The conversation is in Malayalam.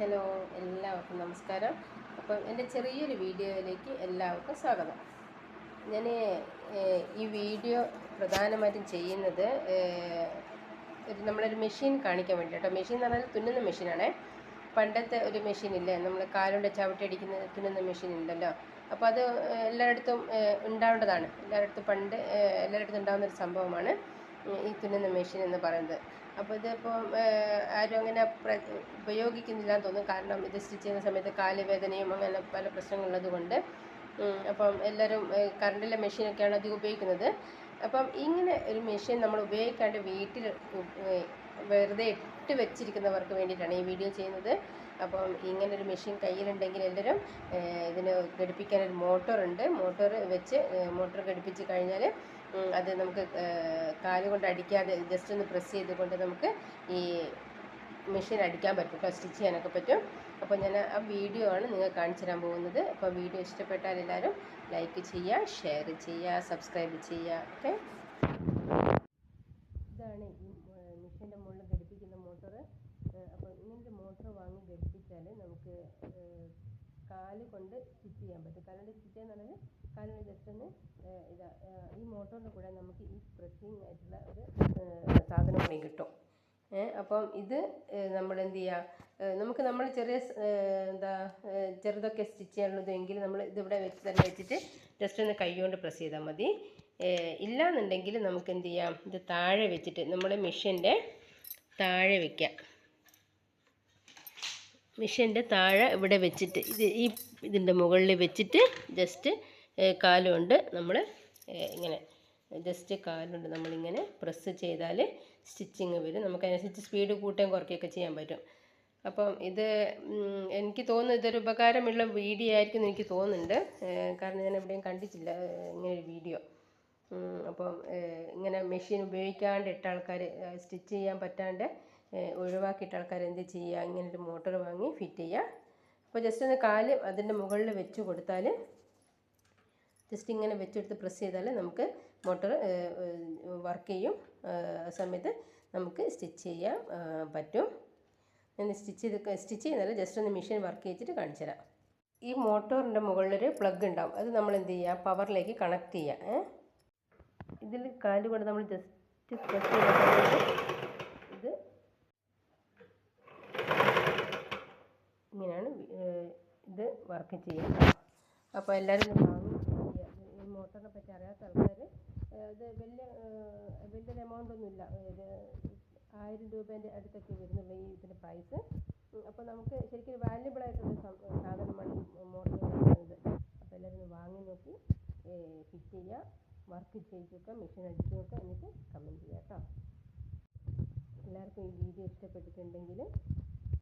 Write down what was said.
ഹലോ, എല്ലാവർക്കും നമസ്കാരം. അപ്പം എൻ്റെ ചെറിയൊരു വീഡിയോയിലേക്ക് എല്ലാവർക്കും സ്വാഗതം. ഞാൻ ഈ വീഡിയോ പ്രധാനമായിട്ടും ചെയ്യുന്നത് നമ്മളൊരു മെഷീൻ കാണിക്കാൻ വേണ്ടി കേട്ടോ. മെഷീൻ എന്ന് പറഞ്ഞാൽ തുന്നുന്ന മെഷീനാണേ. പണ്ടത്തെ ഒരു മെഷീനില്ലേ, നമ്മൾ കാലുകൊണ്ട് ചവിട്ടിയടിക്കുന്ന തുന്നുന്ന മെഷീൻ ഉണ്ടല്ലോ. അപ്പോൾ അത് എല്ലായിടത്തും ഉണ്ടാവേണ്ടതാണ്. എല്ലായിടത്തും ഉണ്ടാകുന്നൊരു സംഭവമാണ് ഈ തുന്നുന്ന മെഷീൻ എന്ന് പറയുന്നത്. അപ്പോൾ ഇതിപ്പോൾ ആരും അങ്ങനെ ഉപയോഗിക്കുന്നില്ല എന്ന് തോന്നുന്നു. കാരണം ഇത് സ്റ്റിച്ച് ചെയ്യുന്ന സമയത്ത് കാല് വേദനയും അങ്ങനെ പല പ്രശ്നങ്ങളുള്ളത് കൊണ്ട് അപ്പം എല്ലാവരും കറണ്ടിലെ മെഷീനൊക്കെയാണ് അധികം ഉപയോഗിക്കുന്നത്. അപ്പം ഇങ്ങനെ ഒരു മെഷീൻ നമ്മൾ ഉപയോഗിക്കാണ്ട് വീട്ടിൽ വെറുതെ ഇട്ട് വെച്ചിരിക്കുന്നവർക്ക് വേണ്ടിയിട്ടാണ് ഈ വീഡിയോ ചെയ്യുന്നത്. അപ്പം ഇങ്ങനൊരു മെഷീൻ കയ്യിലുണ്ടെങ്കിൽ എല്ലാവരും ഇതിന് ഘടിപ്പിക്കാനൊരു മോട്ടോറുണ്ട്. മോട്ടോർ ഘടിപ്പിച്ച് കഴിഞ്ഞാൽ അത് നമുക്ക് കാലുകൊണ്ട് അടിക്കാതെ ജസ്റ്റ് ഒന്ന് പ്രസ് ചെയ്തുകൊണ്ട് നമുക്ക് ഈ മെഷീൻ അടിക്കാൻ പറ്റും കേട്ടോ, സ്റ്റിച്ച് ചെയ്യാനൊക്കെ പറ്റും. അപ്പോൾ ഞാൻ ആ വീഡിയോ ആണ് നിങ്ങൾ കാണിച്ചു തരാൻ പോകുന്നത്. അപ്പോൾ വീഡിയോ ഇഷ്ടപ്പെട്ടാൽ എല്ലാവരും ലൈക്ക് ചെയ്യുക, ഷെയർ ചെയ്യുക, സബ്സ്ക്രൈബ് ചെയ്യുക. ഓക്കെ, ഇതാണ് ഈ മെഷീൻ്റെ മുകളിൽ ഘടിപ്പിക്കുന്ന മോട്ടോർ. അപ്പോൾ ഇങ്ങനത്തെ മോട്ടോർ വാങ്ങി ഘടിപ്പിച്ചാൽ നമുക്ക് കാല് കൊണ്ട് സ്റ്റിച്ച് ചെയ്യാൻ പറ്റും. കാലുകൊണ്ട് സ്റ്റിച്ച് ചെയ്യാന്ന് പറഞ്ഞാൽ കാലിന് ജസ്റ്റ് ഒന്ന് ഈ മോട്ടോറിൻ്റെ കൂടെ നമുക്ക് ഈ പ്രസ്സിങ് ആയിട്ടുള്ള ഒരു സാധനം കൂടി കിട്ടും. അപ്പം ഇത് നമ്മൾ എന്ത് ചെയ്യുക, നമുക്ക് നമ്മൾ ചെറുതൊക്കെ സ്റ്റിച്ച് ചെയ്യാനുള്ളതെങ്കിൽ നമ്മൾ ഇതിവിടെ വെച്ചിട്ട് ജസ്റ്റ് ഒന്ന് കൈ കൊണ്ട് പ്രസ് ചെയ്താൽ മതി. ഇല്ലാന്നുണ്ടെങ്കിൽ നമുക്ക് എന്ത് ചെയ്യാം, ഇത് താഴെ വെച്ചിട്ട് നമ്മൾ മെഷീൻ്റെ താഴെ വയ്ക്കാം. മെഷീൻ്റെ താഴെ ഇവിടെ വെച്ചിട്ട് ഇതിൻ്റെ മുകളിൽ വെച്ചിട്ട് ജസ്റ്റ് കാലുകൊണ്ട് നമ്മൾ ഇങ്ങനെ ജസ്റ്റ് കാലുകൊണ്ട് നമ്മളിങ്ങനെ പ്രസ് ചെയ്താൽ സ്റ്റിച്ചിങ് വരും. നമുക്കതിനനുസരിച്ച് സ്പീഡ് കൂട്ടുകയും കുറയ്ക്കുകയൊക്കെ ചെയ്യാൻ പറ്റും. അപ്പം ഇത് എനിക്ക് തോന്നുന്നു ഇതൊരു ഉപകാരമുള്ള വീഡിയോ ആയിരിക്കും എന്ന് എനിക്ക് തോന്നുന്നുണ്ട്. കാരണം ഞാൻ എവിടെയും കണ്ടിട്ടില്ല ഇങ്ങനൊരു വീഡിയോ. അപ്പം ഇങ്ങനെ മെഷീൻ ഉപയോഗിക്കാണ്ട് ഇട്ട ആൾക്കാർ, സ്റ്റിച്ച് ചെയ്യാൻ പറ്റാണ്ട് ഒഴിവാക്കിയിട്ട ആൾക്കാർ എന്ത് ചെയ്യുക, ഇങ്ങനൊരു മോട്ടോർ വാങ്ങി ഫിറ്റ് ചെയ്യുക. അപ്പോൾ ജസ്റ്റ് ഒന്ന് കാല് അതിൻ്റെ മുകളിൽ വെച്ച് കൊടുത്താൽ, ജസ്റ്റ് ഇങ്ങനെ വെച്ചെടുത്ത് പ്രസ് ചെയ്താൽ നമുക്ക് മോട്ടോർ വർക്ക് ചെയ്യും. ആ സമയത്ത് നമുക്ക് സ്റ്റിച്ച് ചെയ്യാൻ പറ്റും. ഞാൻ സ്റ്റിച്ച് ചെയ്യുന്നില്ല, ജസ്റ്റ് ഒന്ന് മെഷീൻ വർക്ക് ചെയ്തിട്ട് കാണിച്ചു തരാം. ഈ മോട്ടോറിൻ്റെ മുകളിലൊരു പ്ലഗ് ഉണ്ടാവും. അത് നമ്മൾ എന്ത് ചെയ്യുക, പവറിലേക്ക് കണക്ട് ചെയ്യുക. ഇതിൽ കാല് കൊണ്ട് നമ്മൾ ജസ്റ്റ് പ്രസ് ചെയ്ത ഇത് ഇങ്ങനെയാണ് ഇത് വർക്ക് ചെയ്യുക. അപ്പോൾ എല്ലാവരും വാങ്ങി ഈ മോട്ടറിനെ പറ്റി അറിയാത്ത ആൾക്കാർ, ഇത് വലിയൊരു എമൗണ്ട് ഒന്നുമില്ല, ഒരു 1000 രൂപേൻ്റെ അടുത്തൊക്കെ വരുന്നുള്ളൂ ഈ ഇതിൻ്റെ പ്രൈസ്. അപ്പോൾ നമുക്ക് ശരിക്കും വാല്യുബിൾ ആയിട്ടുള്ള സാധനമാണ് ഈ മോട്ടർ വരുന്നത്. അപ്പോൾ എല്ലാവരും വാങ്ങി നോക്കി ഫിറ്റ് ചെയ്യുക, വർക്ക് ചെയ്ത് നോക്കുക, മെഷീൻ അടിച്ച് നോക്കുക, എന്നിട്ട് കമൻറ്റ് ചെയ്യുക കേട്ടോ. എല്ലാവർക്കും ഈ വീഡിയോ ഇഷ്ടപ്പെട്ടിട്ടുണ്ടെങ്കിൽ